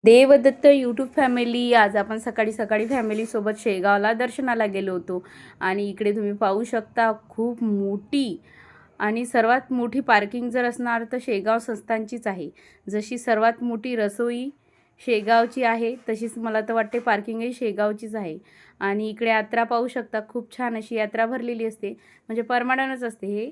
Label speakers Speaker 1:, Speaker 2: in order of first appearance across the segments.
Speaker 1: Devdatt YouTube family, आज आपण सकाळी सकाळी फॅमिलीसोबत शेगावला दर्शनाला गेलो होतो. आणि इकडे तुम्ही पाहू शकता खूप मोठी आणि सर्वात मोठी पार्किंग जर असणार तर शेगाव संस्थांचीच आहे. जशी सर्वात मोठी रसोई शेगावची आहे तशीच मला तर वाटते पार्किंगही शेगावचीच आहे. आणि इकडे यात्रा पाहू शकता, खूप छान अशी यात्रा भरलेली असते, म्हणजे परमानंटच असते. हे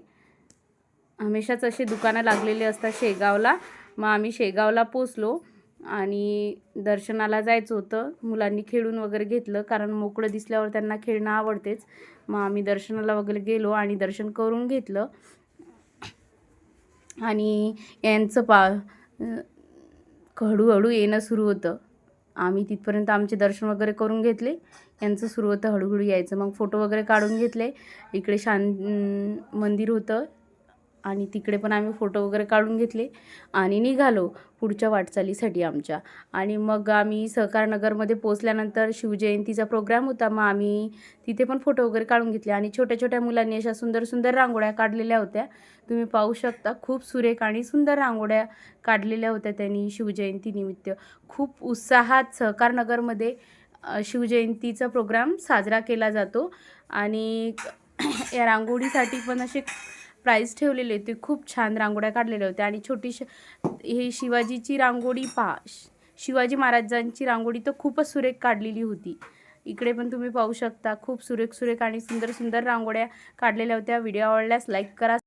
Speaker 1: हमेशाच असे दुकानं लागलेले असतात शेगावला. मग आम्ही शेगावला पोचलो आणि दर्शनाला जायचं होतं. मुलांनी खेळून वगैरे घेतलं, कारण मोकळं दिसल्यावर त्यांना खेळणं आवडतेच. मग आम्ही दर्शनाला वगैरे गेलो आणि दर्शन करून घेतलं. आणि यांचं हळूहळू येणं सुरू होतं. आम्ही तिथपर्यंत आमचे दर्शन वगैरे करून घेतले, यांचं सुरू होतं हळूहळू यायचं. मग फोटो वगैरे काढून घेतले. इकडे मंदिर होतं आणि तिकडे पण आम्ही फोटो वगैरे काढून घेतले आणि निघालो पुढच्या वाटचालीसाठी आमच्या. आणि मग आम्ही सहकारनगरमध्ये पोचल्यानंतर शिवजयंतीचा प्रोग्राम होता. मग आम्ही तिथे पण फोटो वगैरे काढून घेतले. आणि छोट्या छोट्या मुलांनी अशा सुंदर सुंदर रांगोळ्या काढलेल्या होत्या. तुम्ही पाहू शकता, खूप सुरेख आणि सुंदर रांगोळ्या काढलेल्या होत्या त्यांनी शिवजयंतीनिमित्त. खूप उत्साहात सहकारनगरमध्ये शिवजयंतीचा प्रोग्राम साजरा केला जातो. आणि या रांगोळीसाठी पण असे प्राईज ठेवलेले होते. खूप छान रांगोळ्या काढलेल्या होत्या. आणि छोटीशी ही शिवाजीची रांगोळी पहा, शिवाजी महाराजांची रांगोळी तर खूपच सुरेख काढलेली होती. इकडे पण तुम्ही पाहू शकता, खूप सुरेख सुरेख आणि सुंदर सुंदर रांगोळ्या काढलेल्या होत्या. व्हिडिओ आवडल्यास लाईक करा.